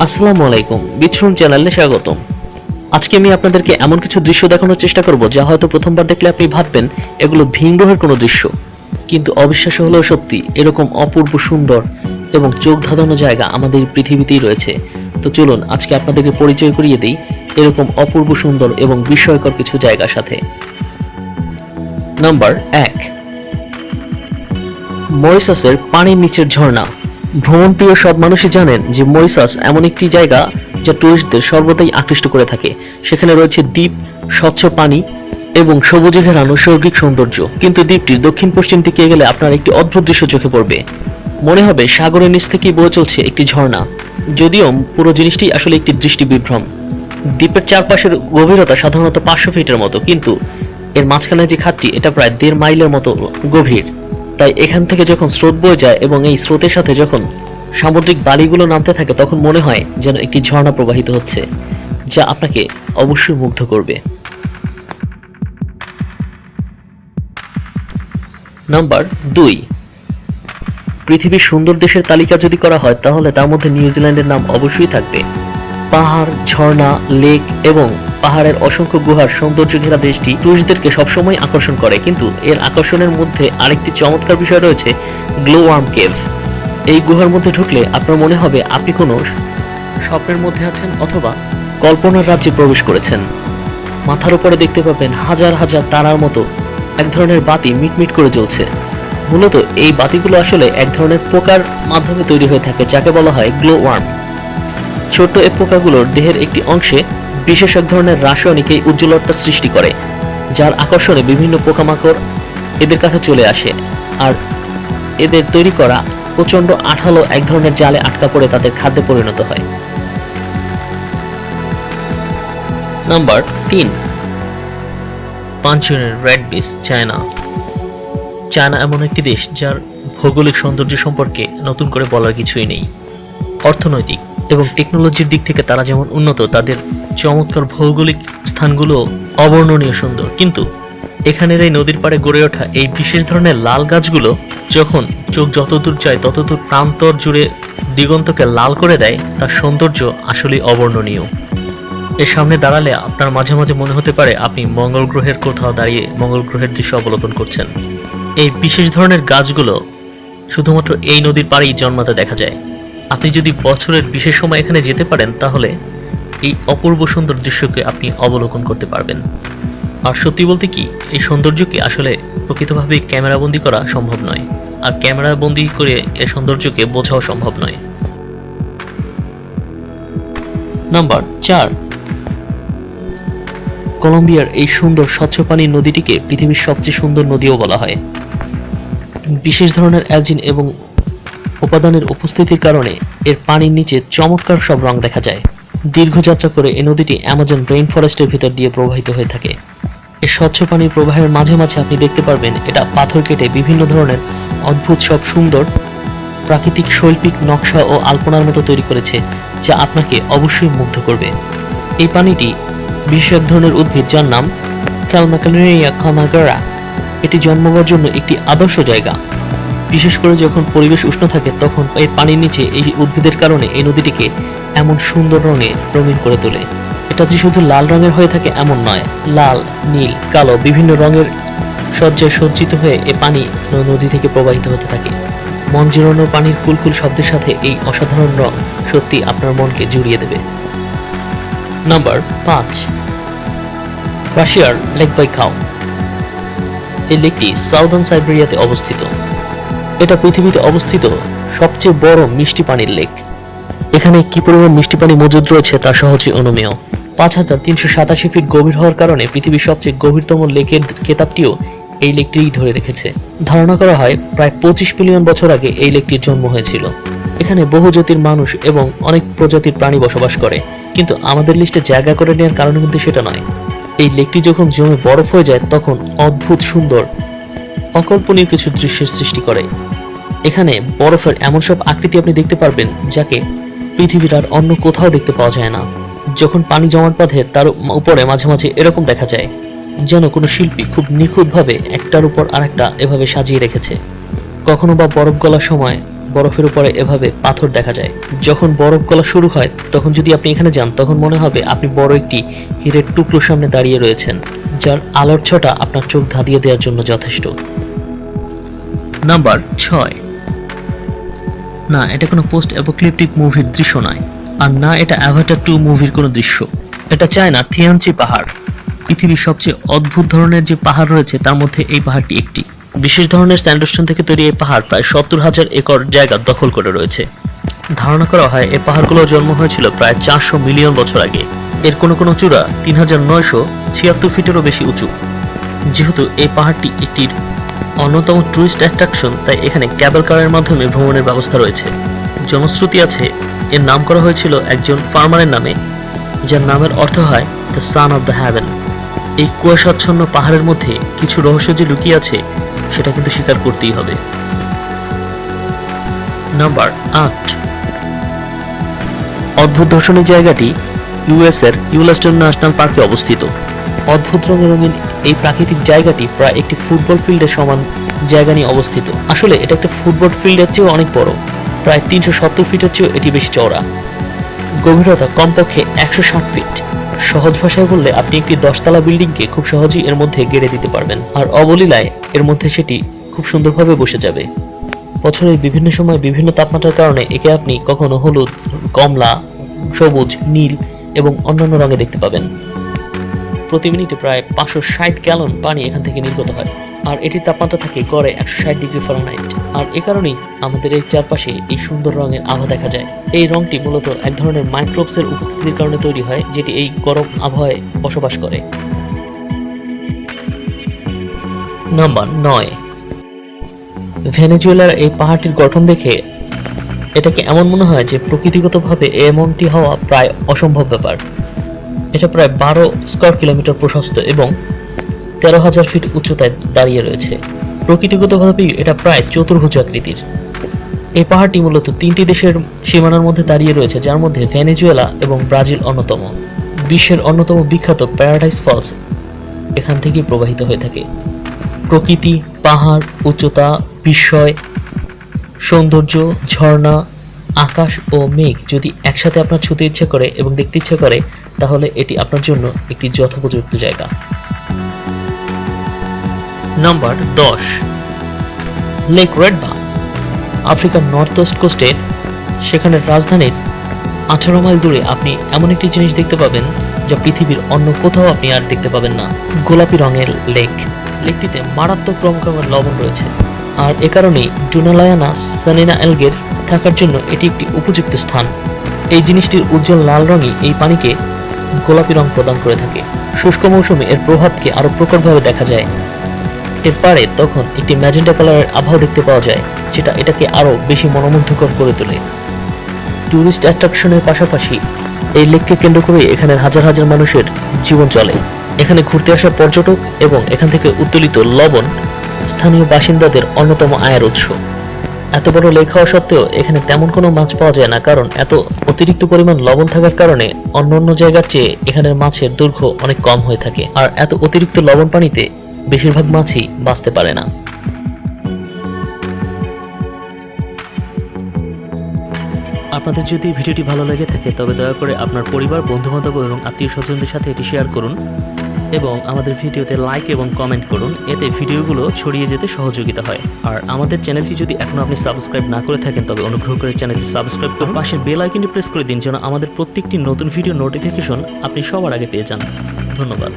আসসালামু আলাইকুম, বিচরণ চ্যানেলে স্বাগতম। আজকে আমি আপনাদেরকে এমন কিছু দৃশ্য দেখানোর চেষ্টা করব যা হয়তো প্রথমবার দেখলে আপনি ভাববেন এগুলো ভিন গ্রহের কোনো দৃশ্য, কিন্তু অবিশ্বাস্য হলেও সত্যি, এরকম অপূর্ব সুন্দর এবং চোখ ধাঁধানো জায়গা আমাদের পৃথিবীতেই রয়েছে। তো চলুন আজকে আপনাদেরকে পরিচয় করিয়ে দিই এরকম অপূর্ব সুন্দর এবং বিস্ময়কর কিছু জায়গার সাথে। নাম্বার 1, মরিশাসের পানির নিচের ঝর্ণা। ভ্রমণপ্রিয় সব মানুষই জানেন যে মরিশাস এমন একটি জায়গা যা টুরিস্টদের সর্বদাই আকৃষ্ট করে থাকে। সেখানে রয়েছে দ্বীপ, স্বচ্ছ পানি এবং সবুজে ঘেরা নৈসর্গিক সৌন্দর্য। কিন্তু দ্বীপটির দক্ষিণ পশ্চিম দিকে গেলে আপনার একটি অদ্ভুত দৃশ্য চোখে পড়বে। মনে হবে সাগরের নিচ থেকেই বয়ে চলছে একটি ঝর্ণা, যদিও পুরো জিনিসটি আসলে একটি দৃষ্টি বিভ্রম। দ্বীপের চারপাশের গভীরতা সাধারণত 500 ফিটের মতো, কিন্তু এর মাঝখানে যে খাতটি এটা প্রায় 1.5 মাইলের মতো গভীর। তাই এখান থেকে যখন স্রোত বয়ে যায় এবং এই স্রোতের সাথে যখন সামুদ্রিক বালিগুলো নামতে থাকে তখন মনে হয় যেন একটি ঝর্ণা প্রবাহিত হচ্ছে, যা আপনাকে অবশ্যই মুগ্ধ করবে। নাম্বার 2, পৃথিবীর সুন্দর দেশের তালিকা যদি করা হয় তাহলে তার মধ্যে নিউজিল্যান্ডের নাম অবশ্যই থাকবে। পাহাড়, ঝর্ণা, লেক এবং পাহাড়ের অসংখ্য গুহার সৌন্দর্য ঘেরা দেশটি টুরিস্টদেরকে সবসময় আকর্ষণ করে, কিন্তু এর আকর্ষণের মধ্যে আরেকটি চমৎকার বিষয় রয়েছে, গ্লো ওয়ার্ম কেভ। এই গুহার মধ্যে ঢুকলে আপনার মনে হবে আপনি কোনো স্বপ্নের মধ্যে আছেন অথবা কল্পনার রাজ্যে প্রবেশ করেছেন। মাথার উপরে দেখতে পাবেন হাজার হাজার তারার মতো এক ধরনের বাতি মিটমিট করে জ্বলছে। মূলত এই বাতিগুলো আসলে এক ধরনের পোকার মাধ্যমে তৈরি হয়ে থাকে, যাকে বলা হয় গ্লো ওয়ার্ম। ছোট্ট এই পোকাগুলোর দেহের একটি অংশে বিশেষ এক ধরনের রাসায়নিক এই উজ্জ্বলতার সৃষ্টি করে, যার আকর্ষণে বিভিন্ন পোকামাকড় এদের কাছে চলে আসে, আর এদের তৈরি করা প্রচন্ড আঠালো এক ধরনের জালে আটকা পড়ে তাদের খাদ্যে পরিণত হয়। নাম্বার 3, পাঞ্চেনের রেড বিচ, চায়না। চায়না এমন একটি দেশ যার ভৌগোলিক সৌন্দর্য সম্পর্কে নতুন করে বলার কিছুই নেই। অর্থনৈতিক এবং টেকনোলজির দিক থেকে তারা যেমন উন্নত, তাদের চমৎকার ভৌগোলিক স্থানগুলো অবর্ণনীয় সুন্দর। কিন্তু এখানের এই নদীর পাড়ে গড়ে ওঠা এই বিশেষ ধরনের লাল গাছগুলো যখন চোখ যতদূর যায় ততদূর প্রান্তর জুড়ে দিগন্তকে লাল করে দেয়, তার সৌন্দর্য আসলেই অবর্ণনীয়। এর সামনে দাঁড়ালে আপনার মাঝে মাঝে মনে হতে পারে আপনি মঙ্গল গ্রহের কোথাও দাঁড়িয়ে মঙ্গল গ্রহের দৃশ্য অবলোকন করছেন। এই বিশেষ ধরনের গাছগুলো শুধুমাত্র এই নদীর পাড়েই জন্মাতে দেখা যায়। আপনি যদি বছরের বিশেষ সময় এখানে যেতে পারেন তাহলে এই অপূর্ব সুন্দর দৃশ্যকে আপনি অবলোকন করতে পারবেন। আর সত্যি বলতে কি, এই সৌন্দর্যকে আসলে প্রকৃতভাবে ক্যামেরাবন্দি করা সম্ভব নয়, আর ক্যামেরাবন্দি করে এর সৌন্দর্যকে বোঝাও সম্ভব নয়। নাম্বার 4, কলম্বিয়ার এই সুন্দর স্বচ্ছ পানির নদীটিকে পৃথিবীর সবচেয়ে সুন্দর নদীও বলা হয়। বিশেষ ধরনের অ্যালজিন এবং উপাদানের উপস্থিতির কারণে এর পানির নিচে চমৎকার সব রং দেখা যায়। দীর্ঘ যাত্রা করে এই নদীটি অ্যামাজন রেইন ফরেস্টের ভিতর দিয়ে প্রবাহিত হয়ে থাকে। এই স্বচ্ছ পানির প্রবাহের মাঝে মাঝে আপনি দেখতে পারবেন এটা পাথর কেটে বিভিন্ন ধরনের অদ্ভুত সব সুন্দর প্রাকৃতিক শৈল্পিক নকশা ও আলপনার মতো তৈরি করেছে, যা আপনাকে অবশ্যই মুগ্ধ করবে। এই পানিটি বিশেষ এক ধরনের উদ্ভিদ যার নাম ক্যালমাকালেরিয়া কামাগারা। এটি জন্মাবার জন্য একটি আদর্শ জায়গা। বিশেষ করে যখন পরিবেশ উষ্ণ থাকে তখন এর পানির নিচে এই উদ্ভিদের কারণে এই নদীটিকে এমন সুন্দর রঙে রঙিন করে তোলে। এটা যে শুধু লাল রঙের হয়ে থাকে এমন নয়, লাল, নীল, কালো বিভিন্ন রঙের সজ্জায় সজ্জিত হয়ে এই পানি নদী থেকে প্রবাহিত হতে থাকে। মন জুড়ানো পানির কুলকুল শব্দের সাথে এই অসাধারণ রং সত্যি আপনার মনকে জুড়িয়ে দেবে। নাম্বার 5, রাশিয়ার লেক বাইকাও। এই লেকটি সাউদার্ন সাইবেরিয়াতে অবস্থিত। এটা পৃথিবীতে অবস্থিত সবচেয়ে বড় মিষ্টি পানির লেক। এখানে কি পরিমাণ মিষ্টি পানি মজুদ রয়েছে তা সহজে অনুমেয়। 5387 ফিট গভীর হওয়ার কারণে পৃথিবীর সবচেয়ে গভীরতম লেকের খেতাবটিও এই লেকটিই ধরে রেখেছে। ধারণা করা হয় প্রায় 25 মিলিয়ন বছর আগে এই লেকটির জন্ম হয়েছিল। এখানে বহু জাতির মানুষ এবং অনেক প্রজাতির প্রাণী বসবাস করে, কিন্তু আমাদের লিস্টে জায়গা করে নেওয়ার কারণ কিন্তু সেটা নয়। এই লেকটি যখন জমে বরফ হয়ে যায় তখন অদ্ভুত সুন্দর অকল্পনীয় কিছু দৃশ্যের সৃষ্টি করে। এখানে বরফের এমন সব আকৃতি আপনি দেখতে পারবেন যাকে পৃথিবীর আর অন্য কোথাও দেখতে পাওয়া যায় না। যখন পানি জমাট বাঁধে তার উপরে মাঝে মাঝে এরকম দেখা যায় যেন কোনো শিল্পী খুব নিখুঁতভাবে একটার উপর আরেকটা এভাবে সাজিয়ে রেখেছে। কখনো বা বরফ গলার সময় বরফের উপরে এভাবে পাথর দেখা যায়। যখন বরফ গলা শুরু হয় তখন যদি আপনি এখানে যান তখন মনে হবে আপনি বড় একটি হীরের টুকরোর সামনে দাঁড়িয়ে রয়েছেন, যার আলোর ছটা আপনার চোখ ধাঁধিয়ে দেওয়ার জন্য যথেষ্ট। নাম্বার 6। না, এটা কোনো পোস্ট অ্যাপোক্যালিপটিক মুভির দৃশ্য নয়, আর না এটা অ্যাভাটার 2 মুভির কোনো দৃশ্য। এটা চায়না থিয়ানচি পাহাড়। পৃথিবীর সবচেয়ে অদ্ভুত ধরনের যে পাহাড় রয়েছে তার মধ্যে এই পাহাড়টি একটি। বিশেষ ধরনের স্যান্ডস্টোন থেকে তৈরি এই পাহাড় প্রায় ৭০,০০০ একর জায়গা দখল করে রয়েছে। ধারণা করা হয় এই পাহাড়গুলোর জন্ম হয়েছিল প্রায় ৪০০ মিলিয়ন বছর আগে। এর কোনো কোনো চূড়া ৩৯৭৬ ফিটেরও বেশি উঁচু। যেহেতু এই পাহাড়টি একটি অন্যতম টুরিস্ট অ্যাট্রাকশন, তাই এখানে ক্যাবেল কারের মাধ্যমে ভ্রমণের ব্যবস্থা রয়েছে। জনশ্রুতি আছে এর নাম করা হয়েছিল একজন ফার্মারের নামে, যার নামের অর্থ হয় the son of the haven. এই কুয়াশাচ্ছন্ন পাহাড়ের মধ্যে কিছু রহস্য যে লুকিয়ে আছে সেটা কিন্তু স্বীকার করতেই হবে। নাম্বার 8। অদ্ভুত দর্শনীয় জায়গাটি ইউএস এর ইয়েলোস্টোন ন্যাশনাল পার্কে অবস্থিত। অদ্ভুত রঙিন এই প্রাকৃতিক জায়গাটি প্রায় একটি ফুটবল ফিল্ডের সমান জায়গা নিয়ে অবস্থিত। আসলে এটা একটা ফুটবল ফিল্ডের চেয়েও অনেক বড়, প্রায় ৩৭০ ফিটের চেয়েও এটি বেশি চওড়া। গভীরতা কমপক্ষে ১৬০ ফিট। সহজ ভাষায় বললে আপনি একটি ১০তলা বিল্ডিংকে খুব সহজেই এর মধ্যে গেড়ে দিতে পারবেন, আর অবলীলায় এর মধ্যে সেটি খুব সুন্দরভাবে বসে যাবে। বছরের বিভিন্ন সময় বিভিন্ন তাপমাত্রার কারণে একে আপনি কখনো হলুদ, কমলা, সবুজ, নীল এবং অন্যান্য রঙে দেখতে পাবেন। প্রতি মিনিটে প্রায় ৫৬০ গ্যালন পানি এখান থেকে নির্গত হয়, আর এটির তাপমাত্রা থাকে গড়ে ১৬০ ডিগ্রি ফারেনহাইট। আর এ কারণেই আমাদের এই চারপাশে এই সুন্দর রঙের আভা দেখা যায়। এই রঙটি মূলত এক ধরনের মাইক্রোবসের উপস্থিতির কারণে তৈরি হয়, যেটি এই গরম আবহাওয়ায় বসবাস করে। নাম্বার ৯। ভেনেজুয়েলার এই পাহাড়টির গঠন দেখে এটাকে এমন মনে হয় যে প্রকৃতিগতভাবে এমনটি হওয়া প্রায় অসম্ভব ব্যাপার। এটা প্রায় ১২ স্কয়ার কিলোমিটার প্রশস্ত এবং ১৩,০০০ ফিট উচ্চতায় দাঁড়িয়ে রয়েছে। প্রকৃতিগতভাবেই এটা প্রায় চতুর্ভুজ আকৃতির। এই পাহাড়টি মূলত ৩টি দেশের সীমানার মধ্যে দাঁড়িয়ে রয়েছে, যার মধ্যে ভেনেজুয়েলা এবং ব্রাজিল অন্যতম। বিশ্বের অন্যতম বিখ্যাত প্যারাডাইস ফলস এখান থেকেই প্রবাহিত হয়ে থাকে। প্রকৃতি, পাহাড়, উচ্চতা, বিস্ময়, সৌন্দর্য, ঝর্ণা, আকাশ ও মেঘ যদি একসাথে আপনার ছুঁতে ইচ্ছে করে এবং দেখতে ইচ্ছে করে, তাহলে এটি আপনার জন্য একটি যথোপযুক্ত জায়গা। নাম্বার ১০। লেক রেডবা। আফ্রিকার নর্থ ওয়েস্ট কোস্টে সেখানের রাজধানীর ১৮ মাইল দূরে আপনি এমন একটি জিনিস দেখতে পাবেন যা পৃথিবীর অন্য কোথাও আপনি আর দেখতে পাবেন না। গোলাপি রঙের লেক। লেকটিতে মারাত্মক রকমের লবণ রয়েছে, আর এ কারণেই ডুনালায়ানা সানিনা এলগের থাকার জন্য এটি একটি উপযুক্ত স্থান। এই জিনিসটির উজ্জ্বল লাল রঙই এই পানিকে গোলাপি রং প্রদান করে থাকে। শুষ্ক মৌসুমে এর প্রভাবকে আরো প্রকটভাবে দেখা যায়। এর পারে তখন একটি ম্যাজেন্টা কালারের আবহাওয়া দেখতে পাওয়া যায়, যেটা এটাকে আরো বেশি মনোমুগ্ধকর করে তোলে। টুরিস্ট অ্যাট্রাকশনের পাশাপাশি এই লেককে কেন্দ্র করে এখানের হাজার হাজার মানুষের জীবন চলে। এখানে ঘুরতে আসা পর্যটক এবং এখান থেকে উত্তোলিত লবণ স্থানীয় বাসিন্দাদের অন্যতম আয়ের উৎস। এত বড় লেক হওয়া সত্ত্বেও এখানে তেমন কোনো মাছ পাওয়া যায় না, কারণ এত অতিরিক্ত পরিমাণ লবণ থাকার কারণে অন্যান্য জায়গার চেয়ে এখানের মাছের দৈর্ঘ্য অনেক কম হয়ে থাকে, আর এত অতিরিক্ত লবণ পানিতে বেশিরভাগ মাছই বাঁচতে পারে না। আপনাদের যদি ভিডিওটি ভালো লেগে থাকে তবে দয়া করে আপনার পরিবার, বন্ধুবান্ধব এবং আত্মীয় স্বজনদের সাথে এটি শেয়ার করুন এবং আমাদের ভিডিওতে লাইক এবং কমেন্ট করুন। এতে ভিডিওগুলো ছড়িয়ে যেতে সহযোগিতা হয়। আর আমাদের চ্যানেলটি যদি এখনো আপনি সাবস্ক্রাইব না করে থাকেন তবে অনুগ্রহ করে চ্যানেলটি সাবস্ক্রাইব করুন, পাশের বেল আইকনটি প্রেস করে দিন যেন আমাদের প্রত্যেকটি নতুন ভিডিও নোটিফিকেশন আপনি সবার আগে পেয়ে যান। ধন্যবাদ।